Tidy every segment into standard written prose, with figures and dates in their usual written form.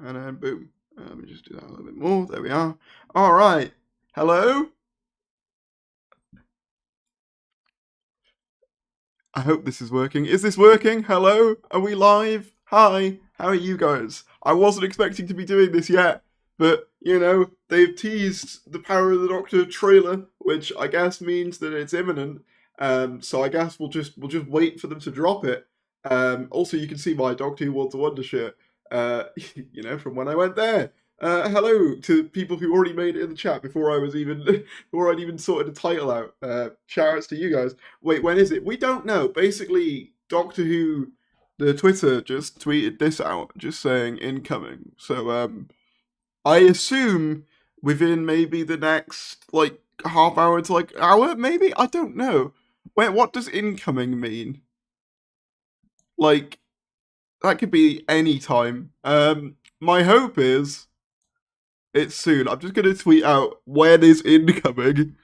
And then boom. Let me just do that a little bit more. There we are. All right. Hello? I hope this is working. Is this working? Hello? Are we live? Hi. How are you guys? I wasn't expecting to be doing this yet, but, you know, they've teased the Power of the Doctor trailer, which I guess means that it's imminent. So I guess we'll just wait for them to drop it. Also, you can see my Doctor Who World to Wonder shirt, you know, from when I went there. Hello to people who already made it in the chat before I was even before I'd even sorted the title out. Shout outs to you guys. Wait, when is it? We don't know. Basically, Doctor Who, the Twitter just tweeted this out, just saying incoming. So I assume within maybe the next like half hour to like hour, maybe, I don't know. Wait, what does incoming mean? Like, that could be any time. My hope is it's soon. I'm just gonna tweet out when is incoming.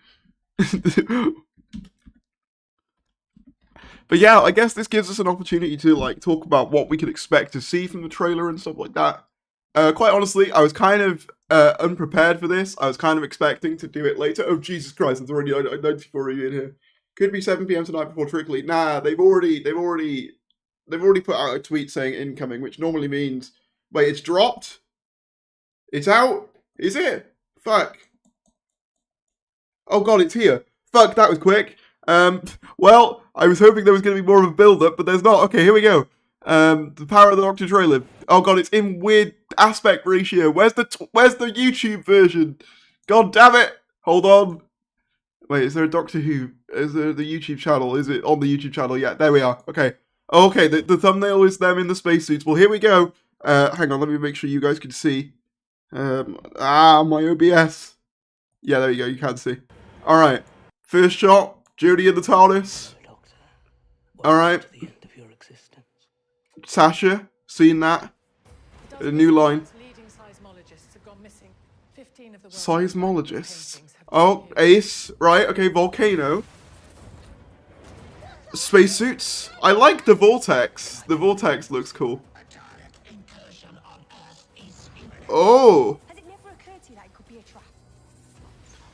But yeah, I guess this gives us an opportunity to like talk about what we could expect to see from the trailer and stuff like that. Quite honestly, I was kind of unprepared for this. I was kind of expecting to do it later. Oh Jesus Christ! It's already 94 of you in here. Could be 7 p.m. tonight before Trickley. Nah, they've already put out a tweet saying incoming, which normally means wait, it's dropped. It's out. Is it? Fuck. Oh god, it's here. Fuck, that was quick. Well, I was hoping there was going to be more of a build-up, but there's not. Okay, here we go. The Power of the Doctor trailer. Oh god, it's in weird aspect ratio. Where's the YouTube version? God damn it! Hold on. Wait, is there a Doctor Who? Is there the YouTube channel? Is it on the YouTube channel? Yeah, there we are. Okay. Okay, the thumbnail is them in the spacesuits. Well, here we go. Hang on, let me make sure you guys can see. My OBS. Yeah, there you go. You can see. All right. First shot. Jodie in the Tardis. All right. Sasha, seen that? A new line. Seismologists. Oh, Ace. Right. Okay. Volcano. Spacesuits. I like the vortex. The vortex looks cool. Oh.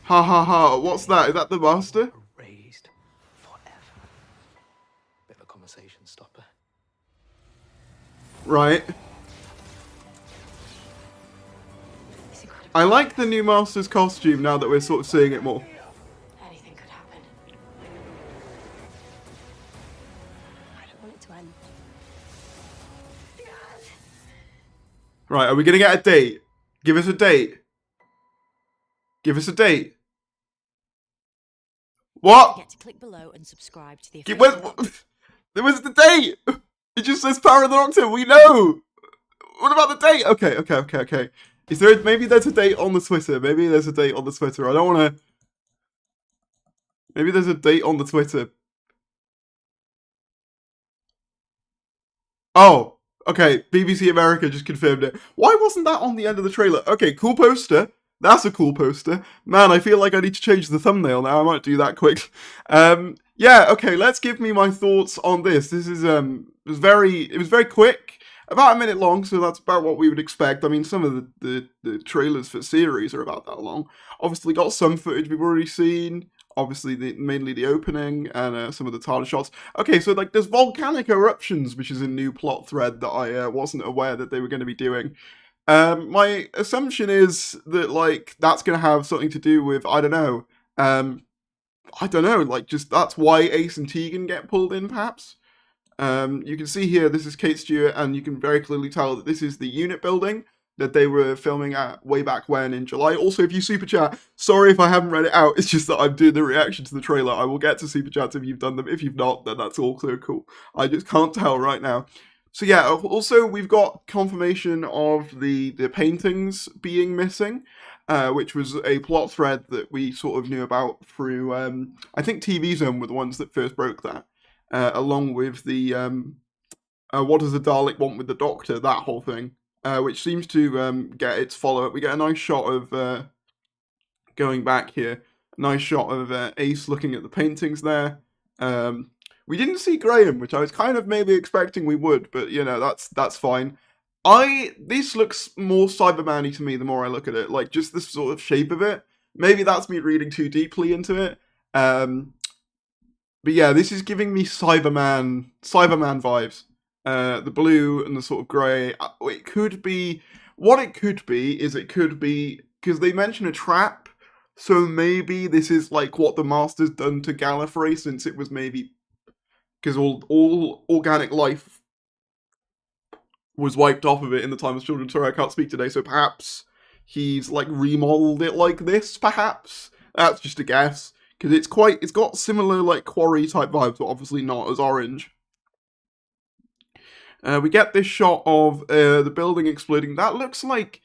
Ha ha ha. What's that? Is that the master? Raised forever. Bit of a conversation stopper. Right. I like the new master's costume now that we're sort of seeing it more. Anything could happen. I don't want it to end. Right, are we gonna get a date? Give us a date. Give us a date. What? Get to click below and subscribe to the. There was the date. It just says Power of the Doctor. We know. What about the date? Okay. Is there maybe there's a date on the Twitter? Maybe there's a date on the Twitter. I don't want to. Maybe there's a date on the Twitter. Oh, okay. BBC America just confirmed it. Why wasn't that on the end of the trailer? Okay, cool poster. That's a cool poster. Man, I feel like I need to change the thumbnail now. I might do that quick. Yeah, okay, let's give me my thoughts on this. This is, it was very quick. About a minute long, so that's about what we would expect. I mean, some of the trailers for series are about that long. Obviously got some footage we've already seen. Obviously, mainly the opening and some of the TARDIS shots. Okay, so like there's volcanic eruptions, which is a new plot thread that I wasn't aware that they were going to be doing. My assumption is that like that's going to have something to do with I don't know, like just that's why Ace and Tegan get pulled in, perhaps. You can see here this is Kate Stewart, and you can very clearly tell that this is the unit building that they were filming at way back when in July. Also, if you super chat, sorry if I haven't read it out. It's just that I'm doing the reaction to the trailer. I will get to super chats if you've done them. If you've not, then that's also cool. I just can't tell right now. So yeah, also we've got confirmation of the paintings being missing, which was a plot thread that we sort of knew about through, I think TV Zone were the ones that first broke that, along with the, what does the Dalek want with the Doctor, that whole thing, which seems to get its follow-up. We get a nice shot of, going back here, a nice shot of Ace looking at the paintings there. We didn't see Graham, which I was kind of maybe expecting we would, but you know, that's fine. This looks more Cyberman-y to me the more I look at it. Like, just the sort of shape of it. Maybe that's me reading too deeply into it. But yeah, this is giving me Cyberman vibes. The blue and the sort of grey. It could be, what it could be is because they mention a trap, so maybe this is like what the Master's done to Gallifrey, since it was maybe, because all organic life was wiped off of it in the time of children. Sorry, I can't speak today, so perhaps he's like remodeled it like this, perhaps. That's just a guess. Because it's got similar like quarry type vibes, but obviously not as orange. We get this shot of the building exploding. That looks like,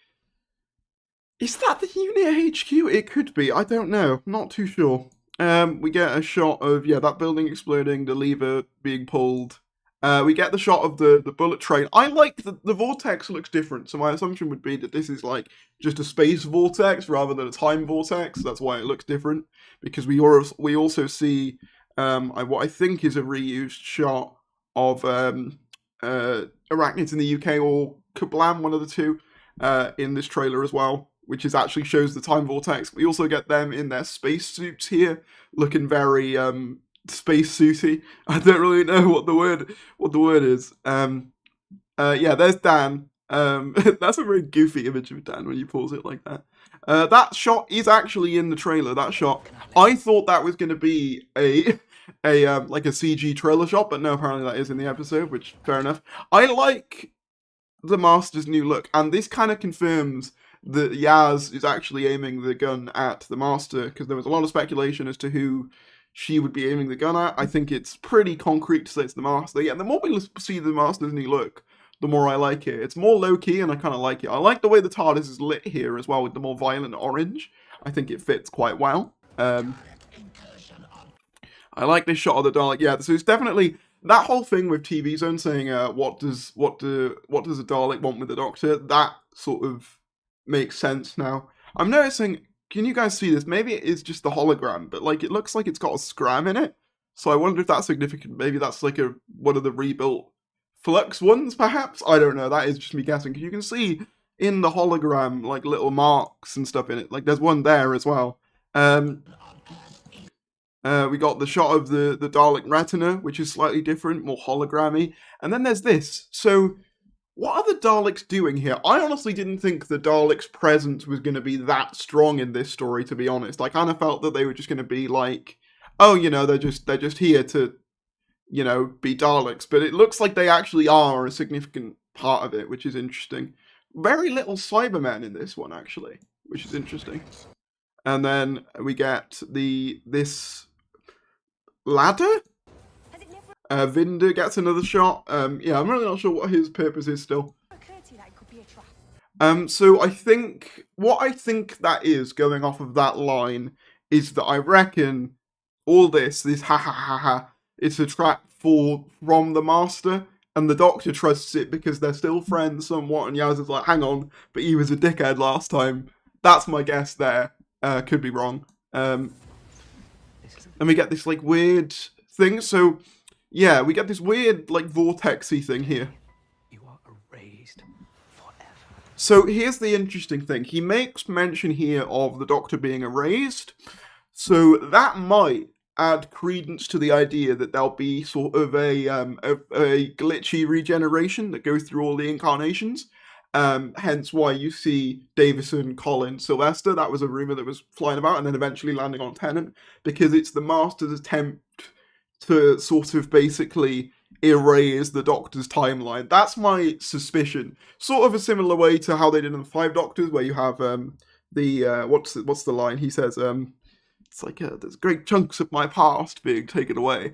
is that the unit HQ? It could be. I don't know. Not too sure. We get a shot of, yeah, that building exploding, the lever being pulled. We get the shot of the bullet train. I like the vortex looks different, so my assumption would be that this is like just a space vortex rather than a time vortex. That's why it looks different, because we also see what I think is a reused shot of arachnids in the UK, or Kablam, one of the two, in this trailer as well, which is actually shows the time vortex. We also get them in their space suits here, looking very space suity. I don't really know what the word is. Yeah, there's Dan. That's a very goofy image of Dan when you pause it like that. That shot is actually in the trailer. That shot, I thought that was going to be a like a CG trailer shot, but no, apparently that is in the episode, which fair enough. I like the Master's new look, and this kind of confirms that Yaz is actually aiming the gun at the Master, because there was a lot of speculation as to who she would be aiming the gun at. I think it's pretty concrete to say it's the Master. Yeah, the more we see the Master's new look, the more I like it. It's more low-key, and I kind of like it. I like the way the TARDIS is lit here as well, with the more violent orange. I think it fits quite well. I like this shot of the Dalek. Yeah, so it's definitely that whole thing with TV Zone saying, what does a Dalek want with the Doctor? That sort of makes sense now. I'm noticing, can you guys see this? Maybe it is just the hologram, but like it looks like it's got a scram in it. So I wonder if that's significant. Maybe that's like one of the rebuilt Flux ones, perhaps? I don't know. That is just me guessing. Because you can see in the hologram like little marks and stuff in it. Like there's one there as well. We got the shot of the Dalek retina, which is slightly different, more hologrammy. And then there's this. So what are the Daleks doing here? I honestly didn't think the Daleks' presence was going to be that strong in this story, to be honest. I kind of felt that they were just going to be like, oh, you know, they're just here to, you know, be Daleks. But it looks like they actually are a significant part of it, which is interesting. Very little Cybermen in this one, actually, which is interesting. And then we get this ladder. Vinder gets another shot. Yeah, I'm really not sure what his purpose is still. So I think that is, going off of that line, is that I reckon all this ha ha ha ha, it's a trap from the Master, and the Doctor trusts it because they're still friends somewhat, and Yaz is like, hang on, but he was a dickhead last time. That's my guess there. Could be wrong. And we get this like weird thing. So yeah, we get this weird like vortexy thing here. You are erased forever. So here's the interesting thing. He makes mention here of the Doctor being erased. So that might add credence to the idea that there'll be sort of a glitchy regeneration that goes through all the incarnations. Hence why you see Davison, Colin, Sylvester. That was a rumor that was flying about and then eventually landing on Tennant, because it's the Master's attempt to sort of basically erase the Doctor's timeline. That's my suspicion. Sort of a similar way to how they did in the Five Doctors, where you have what's the line? He says, it's like there's great chunks of my past being taken away.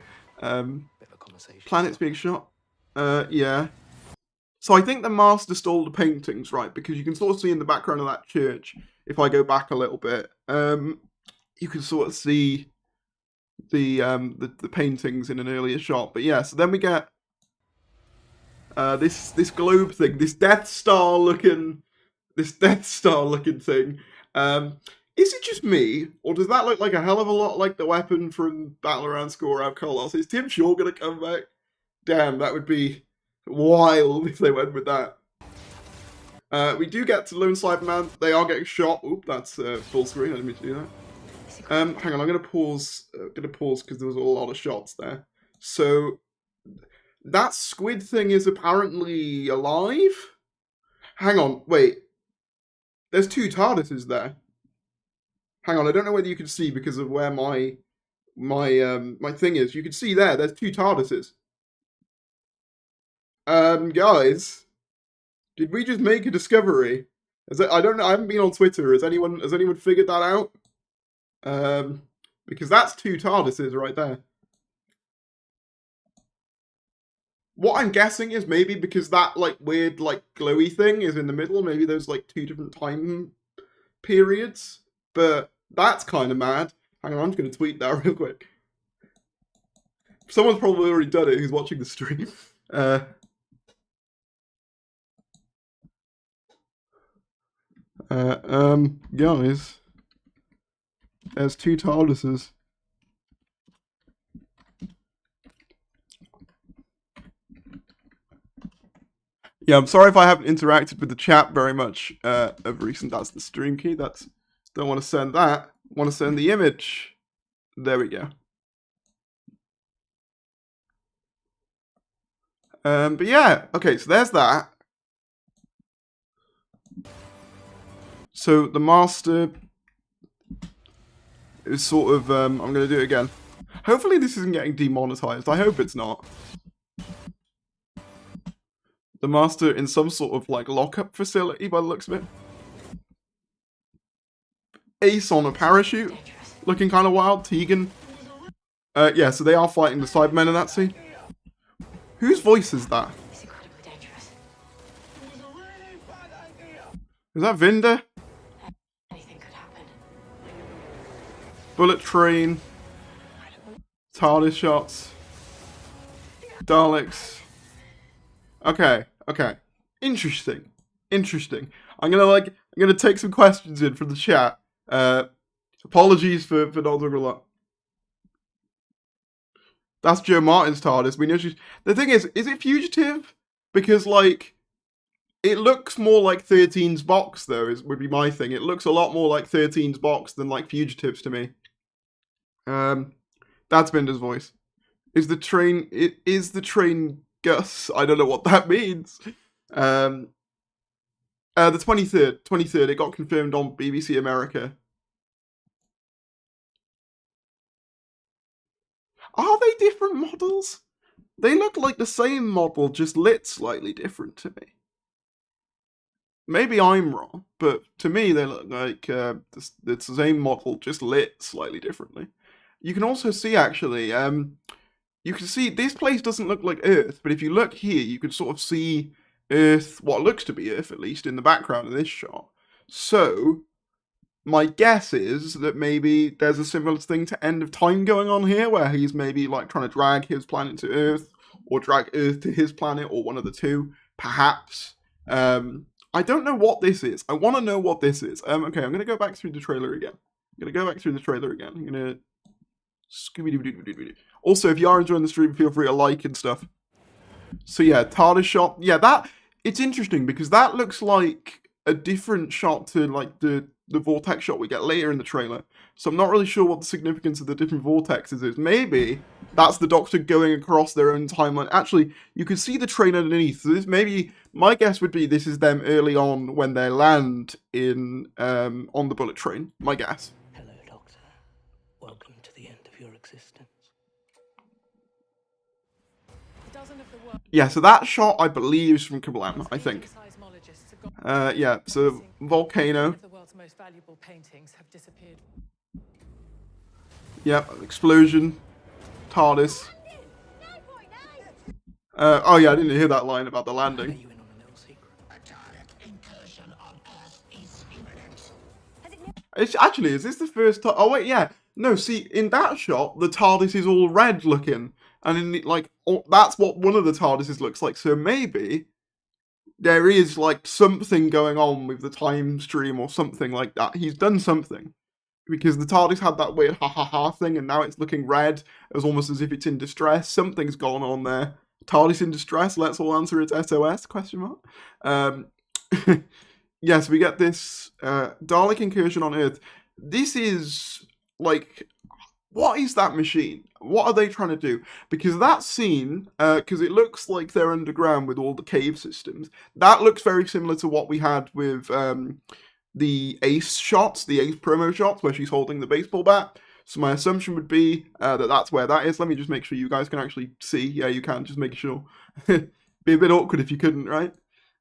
Planets being shot. Yeah. So I think the Master stole the paintings, right? Because you can sort of see in the background of that church, if I go back a little bit, you can sort of see the paintings in an earlier shot. But yeah, so then we get this globe thing, this Death Star looking thing. Is it just me, or does that look like a hell of a lot like the weapon from Battle Around Skorav Kolos? Is Tim Shaw gonna come back? Damn, that would be wild if they went with that. We do get to Lone Cyberman. They are getting shot. Oop, that's full screen. I didn't mean to do that. Hang on, I'm gonna pause. Because there was a lot of shots there. So that squid thing is apparently alive. Hang on, wait. There's 2 TARDISes there. Hang on, I don't know whether you can see because of where my thing is. You can see there's 2 TARDISes. Guys, did we just make a discovery? I don't know. I haven't been on Twitter. Has anyone figured that out? Because that's 2 TARDISes right there. What I'm guessing is maybe because that like weird like glowy thing is in the middle. Maybe there's like 2 different time periods. But that's kind of mad. Hang on, I'm just gonna tweet that real quick. Someone's probably already done it who's watching the stream. Guys, there's 2 TARDISes. Yeah, I'm sorry if I haven't interacted with the chat very much of recent. That's the stream key. Don't want to send that. Want to send the image. There we go. But yeah, okay, so there's that. So the master is sort of, I'm going to do it again. Hopefully this isn't getting demonetized. I hope it's not. The master in some sort of like lockup facility by the looks of it. Ace on a parachute. Looking kind of wild. Tegan. Yeah, so they are fighting the Cybermen in that scene. Whose voice is that? It's incredibly dangerous. Is that Vinda? Anything could happen. Bullet train. TARDIS shots. Daleks. Okay. Interesting. I'm gonna take some questions in from the chat. Apologies for not talking a lot. That's Joe Martin's TARDIS. We know she's... The thing is it Fugitive? Because, like, it looks more like 13's box, though, would be my thing. It looks a lot more like 13's box than, like, Fugitives to me. That's Binder's voice. Is the train Gus? I don't know what that means. The 23rd, it got confirmed on BBC America. Are they different models? They look like the same model, just lit slightly different to me. Maybe I'm wrong, but to me they look like it's the same model, just lit slightly differently. You can also see, actually, you can see this place doesn't look like Earth, but if you look here, you can sort of see Earth, what looks to be Earth at least, in the background of this shot. So, my guess is that maybe there's a similar thing to End of Time going on here, where he's maybe like trying to drag his planet to Earth, or drag Earth to his planet, or one of the two, perhaps. I don't know what this is. I want to know what this is. Okay, I'm going to go back through the trailer again. I'm going to Scooby-Doo. Also, if you are enjoying the stream, feel free to like and stuff. So yeah, TARDIS shot. Yeah, it's interesting because that looks like a different shot to like the vortex shot we get later in the trailer. So I'm not really sure what the significance of the different vortexes is. Maybe that's the Doctor going across their own timeline. Actually, you can see the train underneath. So this maybe, my guess would be this is them early on when they land in on the bullet train. My guess. Hello, Doctor. Welcome to the end of your existence. Yeah, so that shot I believe is from Kablam, I think. Yeah, so volcano. Yep, explosion. TARDIS. Oh yeah, I didn't hear that line about the landing. It's actually, is this the first time? Oh wait, yeah. No, see, in that shot, the TARDIS is all red looking. And in like, that's what one of the TARDISes looks like. So maybe there is like something going on with the time stream or something like that. He's done something. Because the TARDIS had that weird ha-ha-ha thing, and now it's looking red. It's almost as if it's in distress. Something's gone on there. TARDIS in distress, let's all answer its SOS, question mark. Yes, we get this Dalek incursion on Earth. This is like, what is that machine? What are they trying to do? Because that scene, because it looks like they're underground with all the cave systems, that looks very similar to what we had with the Ace shots, the Ace promo shots, where she's holding the baseball bat. So my assumption would be that that's where that is. Let me just make sure you guys can actually see. Yeah, you can. Just make sure. Be a bit awkward if you couldn't, right?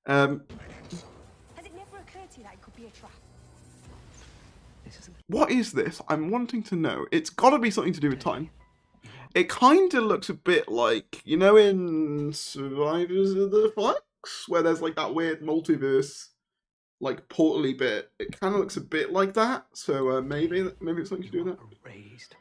Has it never occurred to you that it could be a trap? What is this? I'm wanting to know. It's got to be something to do with time. It kind of looks a bit like, you know, in Survivors of the Flux, where there's like that weird multiverse, like portally bit. It kind of looks a bit like that. So maybe it's something to do with that. Erased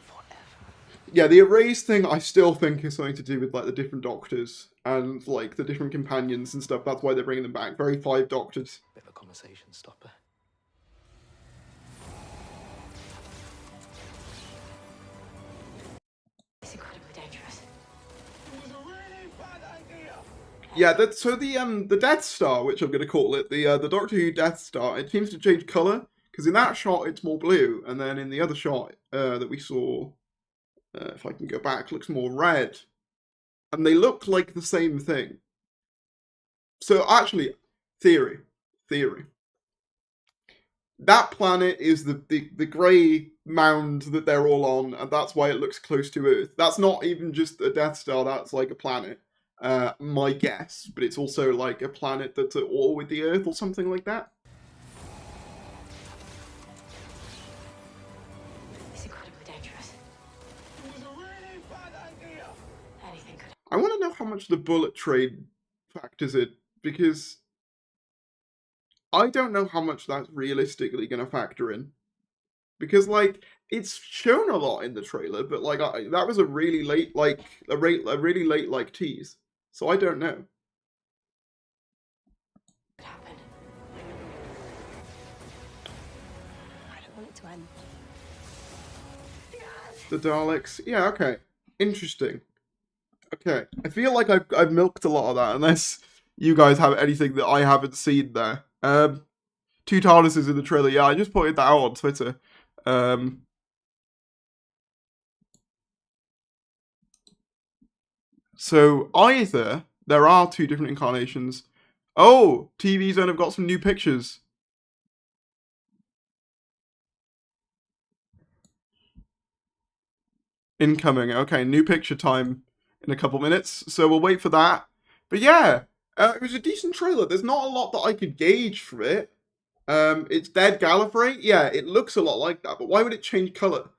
forever. Yeah, the erase thing I still think is something to do with like the different doctors and like the different companions and stuff. That's why they're bringing them back. Very 5 doctors. Bit of a conversation stopper. It's incredibly dangerous. Yeah, so the Death Star, which I'm going to call it, the Doctor Who Death Star, it seems to change colour, because in that shot it's more blue, and then in the other shot that we saw, if I can go back, looks more red. And they look like the same thing. So actually, theory. That planet is the grey mound that they're all on, and that's why it looks close to Earth. That's not even just a Death Star, that's like a planet. My guess, but it's also like a planet that's at war with the Earth or something like that. It's incredibly dangerous. Anything could I want to know how much the bullet trade factors in, because I don't know how much that's realistically going to factor in. Because, like, it's shown a lot in the trailer, but, like, that was a really late, like, a really late, like, tease. So I don't know. happen. I don't want it to end. The Daleks. Yeah, okay. Interesting. Okay. I feel like I've milked a lot of that, unless you guys have anything that I haven't seen there. 2 TARDISes in the trailer. Yeah, I just pointed that out on Twitter. So either there are 2 different incarnations. Oh, TV Zone have got some new pictures. Incoming. Okay, new picture time in a couple minutes. So we'll wait for that. But yeah, it was a decent trailer. There's not a lot that I could gauge from it. It's Dead Gallifrey. Yeah, it looks a lot like that. But why would it change color?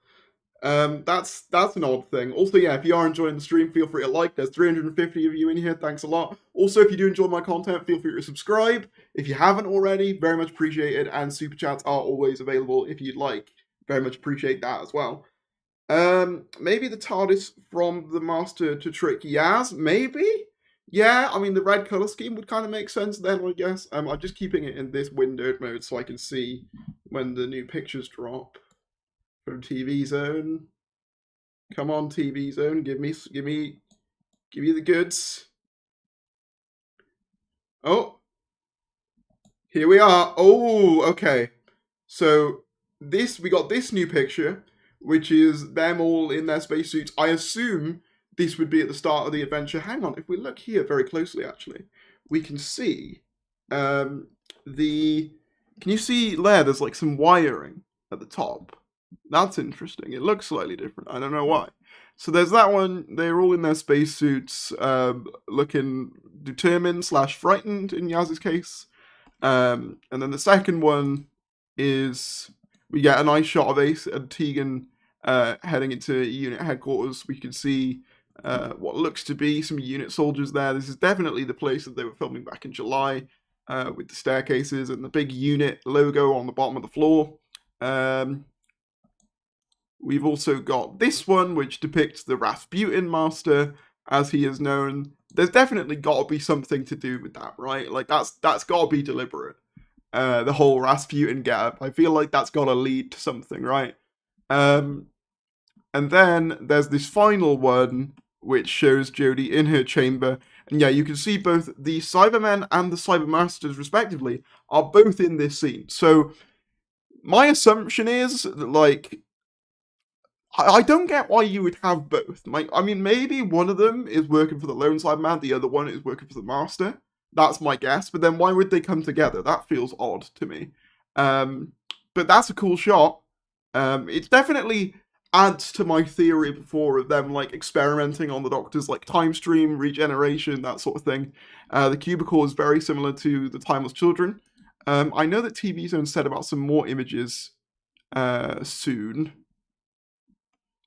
That's an odd thing. Also, yeah, if you are enjoying the stream, feel free to like. There's 350 of you in here. Thanks a lot. Also, if you do enjoy my content, feel free to subscribe. If you haven't already, very much appreciated. And super chats are always available if you'd like. Very much appreciate that as well. Maybe the TARDIS from the Master to trick Yaz? Maybe? Yeah, I mean, the red color scheme would kind of make sense then, I guess. I'm just keeping it in this windowed mode so I can see when the new pictures drop. From TV Zone. Come on, TV Zone. Give me the goods. Oh. Here we are. Oh, okay. So we got this new picture, which is them all in their spacesuits. I assume this would be at the start of the adventure. Hang on, if we look here very closely, actually, we can see can you see there? There's like some wiring at the top. That's interesting. It looks slightly different. I don't know why. So there's that one. They're all in their spacesuits, looking determined / frightened in Yaz's case. And then the second one is we get a nice shot of Ace and Tegan heading into unit headquarters. We can see what looks to be some unit soldiers there. This is definitely the place that they were filming back in July, with the staircases and the big unit logo on the bottom of the floor. We've also got this one, which depicts the Rasputin Master, as he is known. There's definitely got to be something to do with that, right? Like, that's got to be deliberate. The whole Rasputin getup. I feel like that's got to lead to something, right? And then there's this final one, which shows Jodie in her chamber. And yeah, you can see both the Cybermen and the Cybermasters, respectively, are both in this scene. So my assumption is that, like, I don't get why you would have both. I mean, maybe one of them is working for the lone Cyberman, the other one is working for the Master. That's my guess. But then why would they come together? That feels odd to me. But that's a cool shot. It definitely adds to my theory before of them, like, experimenting on the Doctor's, like, time stream, regeneration, that sort of thing. The cubicle is very similar to the Timeless Children. I know that TV Zone said about some more images soon.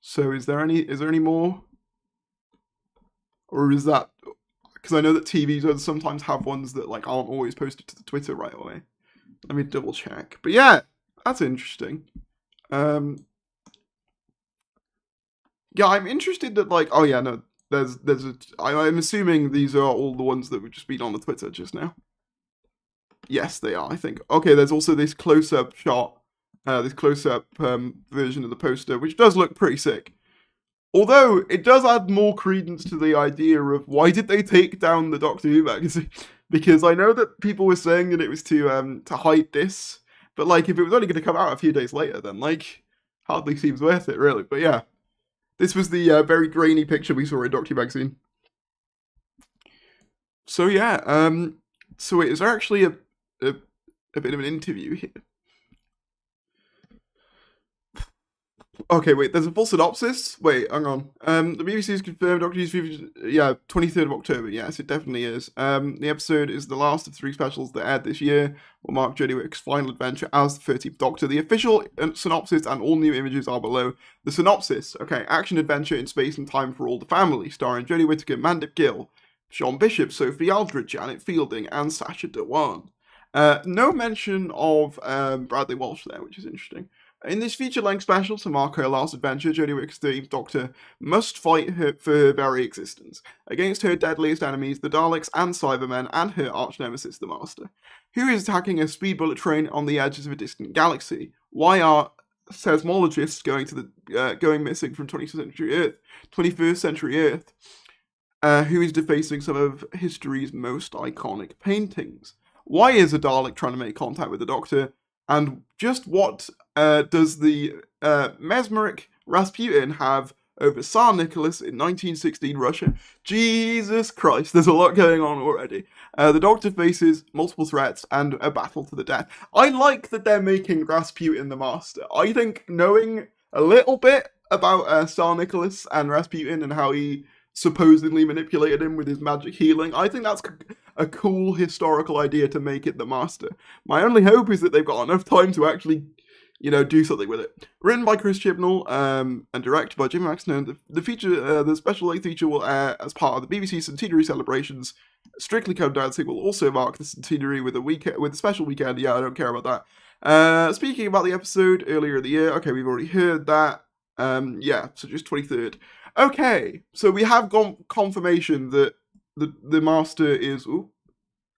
So is there any more? Or is that... Because I know that TV Zones sometimes have ones that, like, aren't always posted to the Twitter right away. Let me double check. But yeah, that's interesting. Yeah, I'm interested that, like, oh yeah, no, I'm assuming these are all the ones that were just been on the Twitter just now. Yes, they are, I think. Okay, there's also this close-up shot, this close-up version of the poster, which does look pretty sick. Although, it does add more credence to the idea of why did they take down the Doctor Who magazine? Because I know that people were saying that it was to hide this, but, like, if it was only going to come out a few days later, then, like, hardly seems worth it, really. But yeah, this was the very grainy picture we saw in Doctor Who magazine. So yeah, so is there actually a bit of an interview here? Okay, wait, there's a full synopsis? Wait, hang on. The BBC has confirmed Doctor Who's future... Yeah, 23rd of October, yes, it definitely is. The episode is the last of 3 specials that aired this year, will mark Jodie Whittaker's final adventure as the 13th Doctor. The official synopsis and all new images are below. The synopsis, okay, action-adventure in space and time for all the family, starring Jodie Whittaker, Mandip Gill, Sean Bishop, Sophie Aldred, Janet Fielding, and Sacha Dhawan. No mention of Bradley Walsh there, which is interesting. In this feature-length special to mark her last adventure, Jodie Whittaker's 13th Doctor must fight for her very existence, against her deadliest enemies, the Daleks and Cybermen, and her arch-nemesis, the Master, who is attacking a speed bullet train on the edges of a distant galaxy. Why are seismologists going missing from 21st century Earth? Who is defacing some of history's most iconic paintings? Why is a Dalek trying to make contact with the Doctor? And just what does the mesmeric Rasputin have over Tsar Nicholas in 1916 Russia? Jesus Christ, there's a lot going on already. The Doctor faces multiple threats and a battle to the death. I like that they're making Rasputin the Master. I think knowing a little bit about Tsar Nicholas and Rasputin and how he supposedly manipulated him with his magic healing, I think that's a cool historical idea to make it the Master. My only hope is that they've got enough time to actually, you know, do something with it. Written by Chris Chibnall and directed by Jim Maxton, the special length feature will air as part of the BBC Centenary celebrations. Strictly Come Dancing will also mark the centenary with a special weekend. Yeah, I don't care about that. Speaking about the episode earlier in the year, okay, we've already heard that. Yeah, so just 23rd. Okay, so we have confirmation that the Master is... Ooh,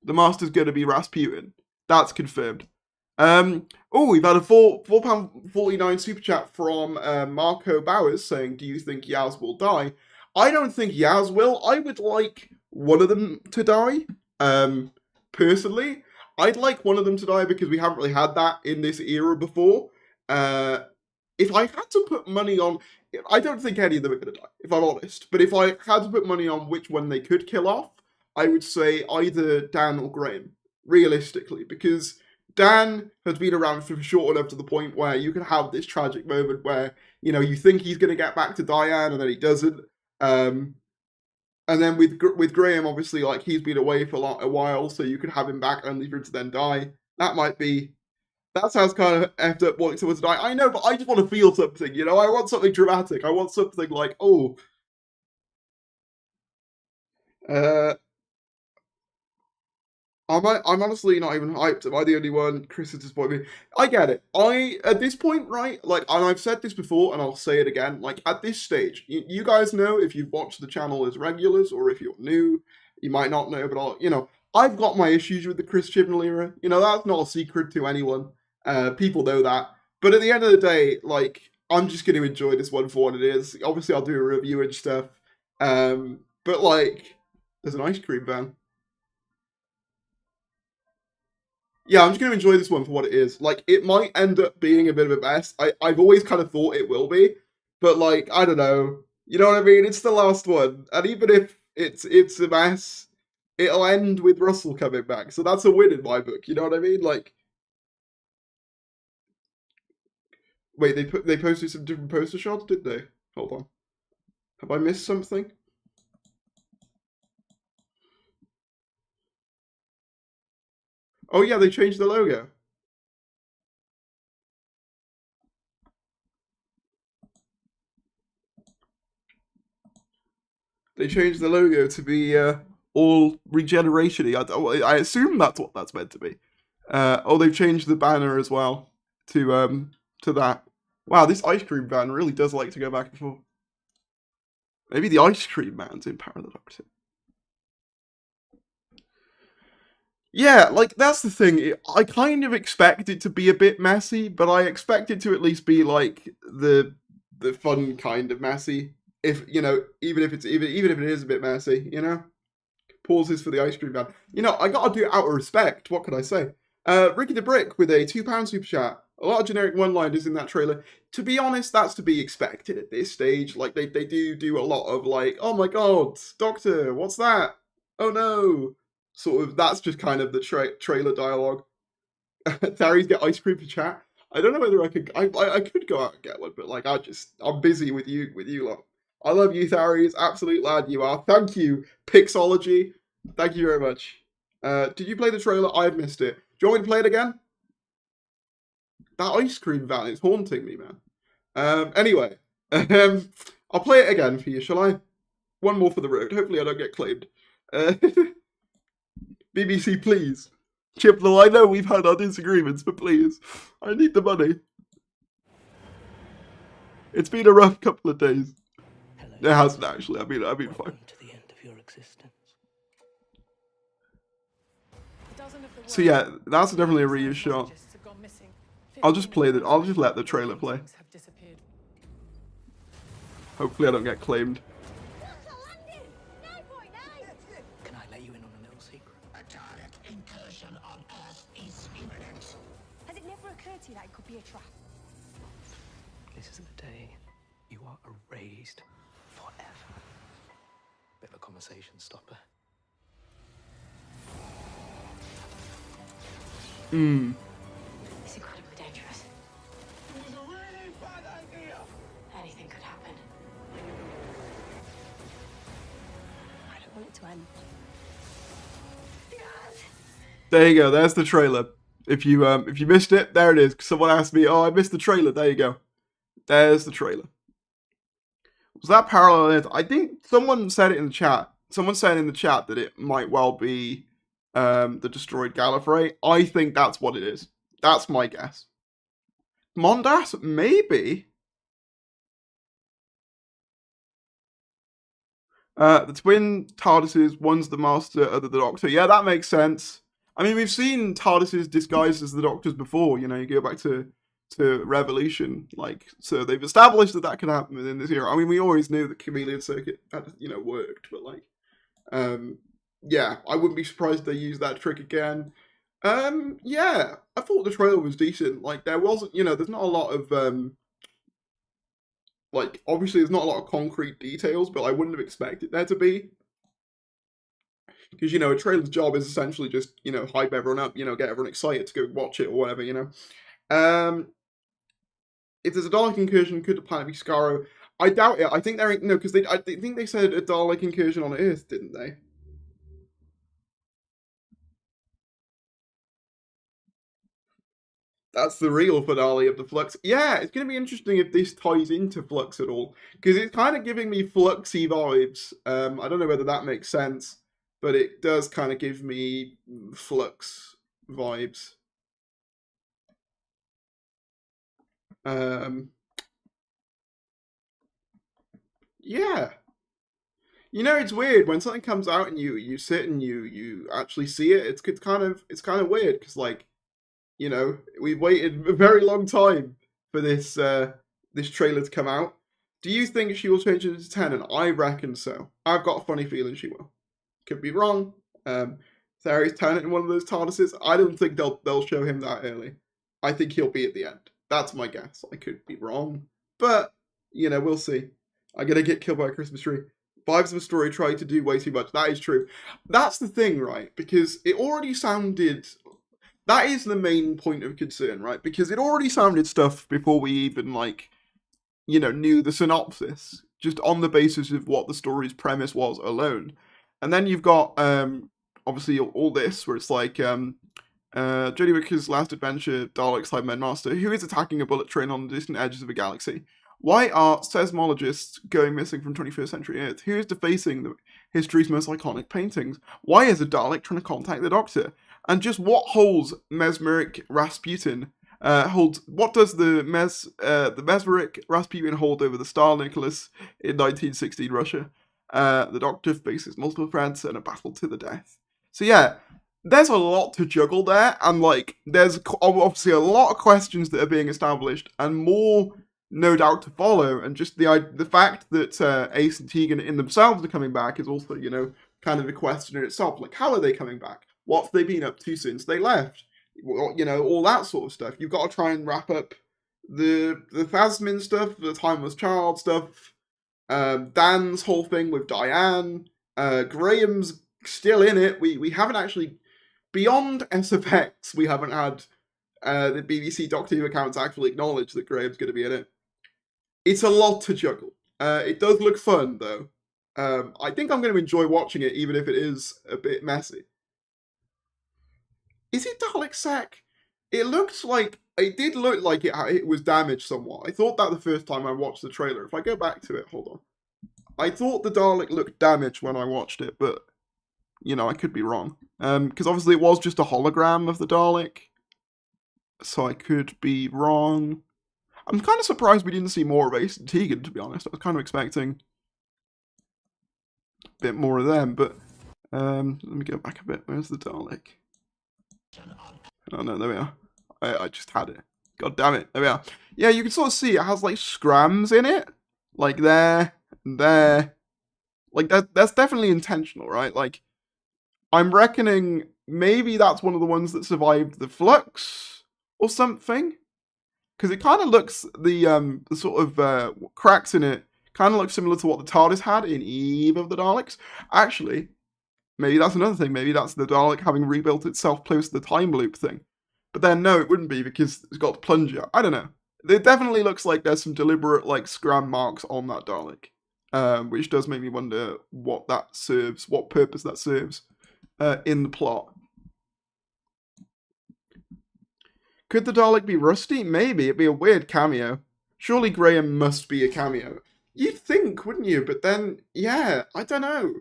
the Master's going to be Rasputin. That's confirmed. We've had a £4.49 super chat from Marco Bowers saying, do you think Yaz will die? I don't think Yaz will. I would like one of them to die. Personally, I'd like one of them to die because we haven't really had that in this era before. If I had to put money on... I don't think any of them are going to die, if I'm honest. But if I had to put money on which one they could kill off, I would say either Dan or Graham, realistically. Because Dan has been around for short enough to the point where you can have this tragic moment where, you know, you think he's going to get back to Diane and then he doesn't. And then with Graham, obviously, like, he's been away for a while, so you could have him back only for him to then die. That sounds kind of effed up wanting someone to die. I know, but I just want to feel something, you know? I want something dramatic. I want something like, oh. I'm honestly not even hyped. Am I the only one? Chris has disappointed me. I get it. At this point, right, like, and I've said this before, and I'll say it again, like, at this stage, you guys know, if you've watched the channel as regulars, or if you're new, you might not know, but I've got my issues with the Chris Chibnall era. You know, that's not a secret to anyone. People know that. But at the end of the day, like, I'm just going to enjoy this one for what it is. Obviously, I'll do a review and stuff. But, like, There's an ice cream van. Yeah, I'm just going to enjoy this one for what it is. Like, it might end up being a bit of a mess. I've always kind of thought it will be. But, like, I don't know. You know what I mean? It's the last one. And even if it's a mess, it'll end with Russell coming back. So that's a win in my book. You know what I mean? Like, wait, they posted some different poster shots, did they? Hold on. Have I missed something? Oh yeah, they changed the logo. They changed the logo to be all regeneration-y. I assume that's what that's meant to be. Oh, they've changed the banner as well to that. Wow, this ice cream van really does like to go back and forth. Maybe the ice cream man's in Power of the Doctor. Yeah, like, that's the thing. I kind of expect it to be a bit messy, but I expect it to at least be, like, the fun kind of messy. If, you know, even if it is a bit messy, you know? Pauses for the ice cream van. You know, I gotta do it out of respect. What can I say? Ricky the Brick with a £2 super chat. A lot of generic one-liners in that trailer. To be honest, that's to be expected at this stage. Like, they do a lot of, like, oh my god, Doctor, what's that? Oh no. Sort of, that's just kind of the trailer dialogue. Tardis get ice cream for chat. I don't know whether I could. I could go out and get one, but like I'm busy with you lot. I love you, Tardis. Absolute lad you are. Thank you, Pixology. Thank you very much. Did you play the trailer? I've missed it. Do you want me to play it again? That ice cream van is haunting me, man. Anyway, I'll play it again for you, shall I? One more for the road. Hopefully I don't get claimed. BBC, please. Chipnell, I know we've had our disagreements, but please. I need the money. It's been a rough couple of days. Hello. It hasn't actually. I've been fine. Welcome to the end of your existence. So yeah, that's definitely a reuse shot. I'll just play that. I'll just let the trailer play. Hopefully I don't get claimed. Can I let you in on a little secret? A Dalek incursion on Earth is imminent. Has it never occurred to you that it could be a trap? This is the day you are erased forever. Bit of a conversation stopper. It's incredibly dangerous. It's a really bad idea. Anything could happen. I don't want it to end. There you go. There's the trailer. If you missed it, there it is. Someone asked me, "Oh, I missed the trailer." There you go. There's the trailer. Was that parallel? I think someone said it in the chat. Someone said in the chat that it might well be the destroyed Gallifrey. I think that's what it is. That's my guess. Mondas, maybe. The twin TARDISes, one's the Master, other the Doctor. Yeah, that makes sense. I mean, we've seen TARDISes disguised as the Doctors before. You know, you go back to Revolution, like, so they've established that that can happen within this era. I mean, we always knew that Chameleon Circuit had, you know, worked, but like, yeah, I wouldn't be surprised if they use that trick again. Yeah, I thought the trailer was decent. Like, there wasn't, you know, there's not a lot of, like, obviously there's not a lot of concrete details, but I wouldn't have expected there to be. Because, you know, a trailer's job is essentially just, you know, hype everyone up, you know, get everyone excited to go watch it or whatever, you know. If there's a Dalek incursion, could the planet be Skaro? I doubt it. I think they're, no, because I think they said a Dalek incursion on Earth, didn't they? That's the real finale of the Flux. Yeah, it's going to be interesting if this ties into Flux at all. Because it's kind of giving me Fluxy vibes. I don't know whether that makes sense. But it does kind of give me Flux vibes. Yeah. You know, it's weird when something comes out and you sit and you actually see it. It's kind of weird because, like, you know, we've waited a very long time for this this trailer to come out. Do you think she will change it to 10? And I reckon so. I've got a funny feeling she will. Could be wrong. Theories turn it in one of those TARDISes. I don't think they'll show him that early. I think he'll be at the end. That's my guess. I could be wrong, but you know, we'll see. I'm gonna get killed by a Christmas tree. Vibes of a story try to do way too much. That is true. That's the thing, right? Because it already sounded. That is the main point of concern, right? Because it already sounded stuff before we even like, you know, knew the synopsis, just on the basis of what the story's premise was alone. And then you've got obviously all this where it's like Jodie Whittaker's last adventure, Dalek Cybermen Master, who is attacking a bullet train on the distant edges of a galaxy. Why are seismologists going missing from 21st century Earth? Who is defacing the history's most iconic paintings? Why is a Dalek trying to contact the Doctor? And just what holds mesmeric Rasputin what does the mesmeric Rasputin hold over the Star Nicholas in 1916 Russia? The Doctor faces multiple threats and a battle to the death. So yeah, there's a lot to juggle there, and like there's obviously a lot of questions that are being established, and more no doubt to follow. And just the fact that Ace and Tegan in themselves are coming back is also, you know, kind of a question in itself. Like, how are they coming back? What's they been up to since they left? You know, all that sort of stuff. You've got to try and wrap up the Phasmin stuff, the Timeless Child stuff, Dan's whole thing with Diane, Graham's still in it. We haven't actually, beyond SFX, we haven't had the BBC Doctor Who accounts actually acknowledge that Graham's going to be in it. It's a lot to juggle. It does look fun, though. I think I'm going to enjoy watching it, even if it is a bit messy. Is it Dalek Sec? It did look like it was damaged somewhat. I thought that the first time I watched the trailer. If I go back to it, hold on. I thought the Dalek looked damaged when I watched it, but, you know, I could be wrong. Because obviously it was just a hologram of the Dalek. So I could be wrong. I'm kind of surprised we didn't see more of Ace and Tegan, to be honest. I was kind of expecting a bit more of them, but let me go back a bit. Where's the Dalek? Oh no, there we are. I just had it. God damn it. There we are. Yeah, you can sort of see it has like scrams in it. Like there and there. Like that's definitely intentional, right? Like I'm reckoning maybe that's one of the ones that survived the flux or something. Because it kind of looks, the sort of cracks in it kind of look similar to what the TARDIS had in Eve of the Daleks. Actually, maybe that's another thing. Maybe that's the Dalek having rebuilt itself post the time loop thing. But then, no, it wouldn't be because it's got the plunger. I don't know. It definitely looks like there's some deliberate, like, scram marks on that Dalek. Which does make me wonder what that serves, what purpose that serves in the plot. Could the Dalek be Rusty? Maybe. It'd be a weird cameo. Surely Graham must be a cameo. You'd think, wouldn't you? But then, yeah, I don't know.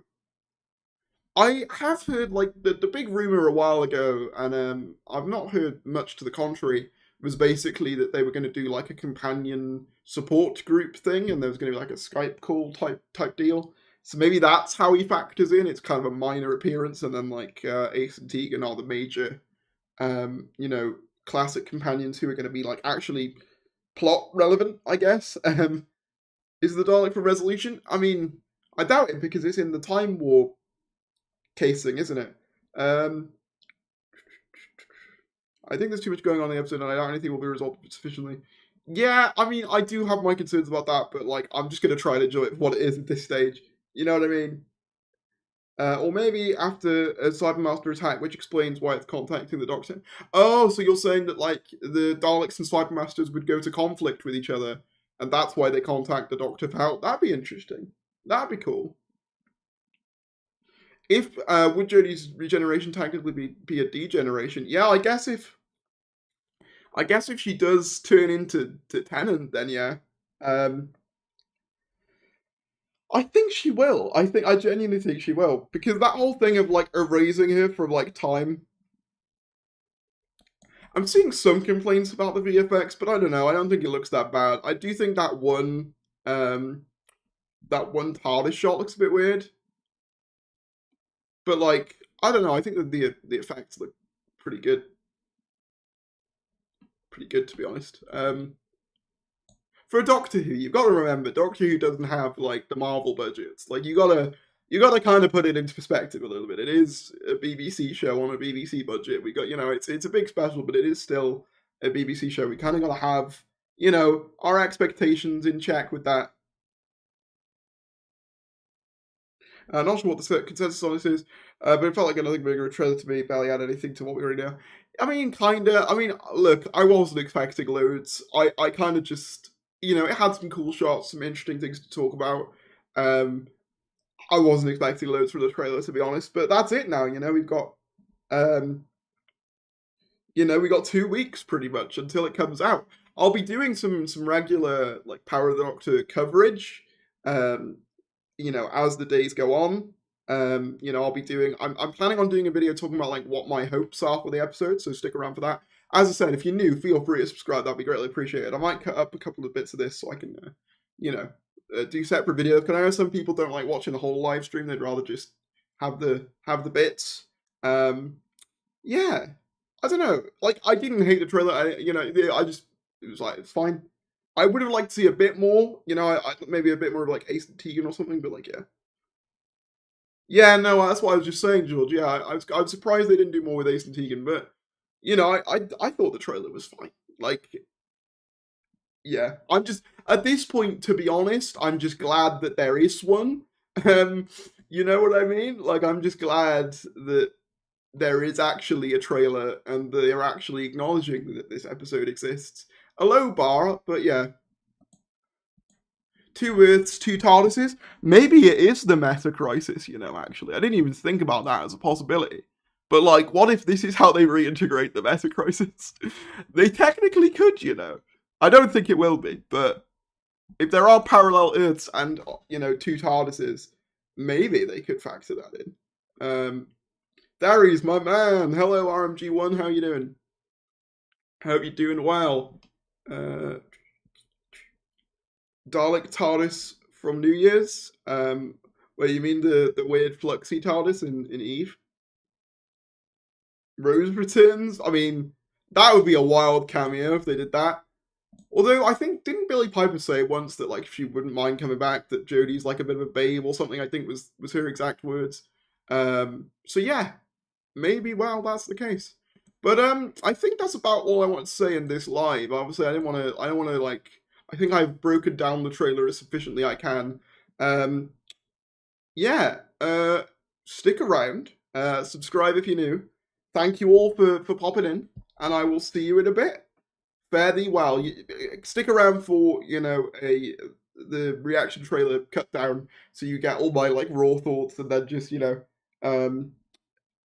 I have heard, like, the big rumour a while ago, and I've not heard much to the contrary, was basically that they were going to do, like, a companion support group thing, and there was going to be, like, a Skype call type deal. So maybe that's how he factors in. It's kind of a minor appearance, and then, like, Ace and Tegan are the major, you know, classic companions who are going to be, like, actually plot relevant, I guess. Is the Dalek for Resolution? I mean, I doubt it, because it's in the Time War casing, isn't it? I think there's too much going on in the episode, and I doubt anything will be resolved sufficiently. Yeah, I mean, I do have my concerns about that, but, like, I'm just going to try and enjoy it for what it is at this stage. You know what I mean? Or maybe after a Cybermaster attack, which explains why it's contacting the Doctor. Oh, so you're saying that, like, the Daleks and Cybermasters would go to conflict with each other, and that's why they contact the Doctor for help? That'd be interesting. That'd be cool. If, would Jodie's regeneration technically be a degeneration? Yeah, I guess if she does turn into Tennant, then yeah. I think she will. I genuinely think she will. Because that whole thing of, like, erasing her from, like, time. I'm seeing some complaints about the VFX, but I don't know. I don't think it looks that bad. I do think that one TARDIS shot looks a bit weird. But, like, I don't know. I think that the effects look pretty good. Pretty good, to be honest. For a Doctor Who, you've got to remember, Doctor Who doesn't have, like, the Marvel budgets. Like, you gotta you got to kind of put it into perspective a little bit. It is a BBC show on a BBC budget. We got, it's a big special, but it is still a BBC show. We kind of got to have, our expectations in check with that. Not sure what the consensus on this is, but it felt like another bigger trailer to me. Barely add anything to what we already know. I mean, kinda. I mean, look, I wasn't expecting loads. I kind of just, it had some cool shots, some interesting things to talk about. I wasn't expecting loads from the trailer, to be honest, but that's it now. We've got, we got 2 weeks pretty much until it comes out. I'll be doing some regular like Power of the Doctor coverage. As the days go on, I'll be doing. I'm planning on doing a video talking about like what my hopes are for the episode. So stick around for that. As I said, if you're new, feel free to subscribe. That'd be greatly appreciated. I might cut up a couple of bits of this so I can, do separate videos. Because I know some people don't like watching the whole live stream. They'd rather just have the bits. Yeah, I don't know. Like, I didn't hate the trailer. It was like, it's fine. I would have liked to see a bit more, maybe a bit more of like Ace and Tegan or something, but like, yeah. Yeah, no, that's what I was just saying, George. Yeah, I'm surprised they didn't do more with Ace and Tegan, but, I thought the trailer was fine. Like, yeah, I'm just, at this point, to be honest, I'm just glad that there is one. You know what I mean? Like, I'm just glad that there is actually a trailer and they're actually acknowledging that this episode exists. A low bar, but yeah. 2 Earths, 2 Tardises. Maybe it is the meta crisis, actually. I didn't even think about that as a possibility. But, like, what if this is how they reintegrate the meta crisis? They technically could, I don't think it will be, but if there are parallel Earths and, 2 Tardises, maybe they could factor that in. Darius, my man. Hello, RMG1. How you doing? Hope you're doing well. Dalek TARDIS from New Year's. Where you mean the weird fluxy TARDIS in Eve? Rose returns? I mean, that would be a wild cameo if they did that. Although, I think, didn't Billie Piper say once that, like, if she wouldn't mind coming back, that Jodie's, like, a bit of a babe or something, I think was her exact words. So yeah, maybe, well, that's the case. But, I think that's about all I want to say in this live. Obviously, I don't want to, like, I think I've broken down the trailer as sufficiently I can. Yeah, stick around, subscribe if you're new. Thank you all for popping in, and I will see you in a bit. Fare thee well. Stick around for, the reaction trailer cut down, so you get all my, like, raw thoughts, and then just,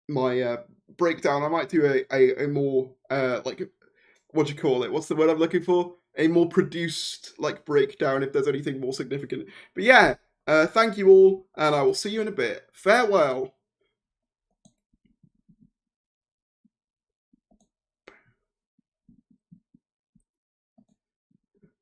my breakdown. I might do a more, like, what do you call it? What's the word I'm looking for? A more produced, like, breakdown if there's anything more significant. But yeah, thank you all, and I will see you in a bit. Farewell.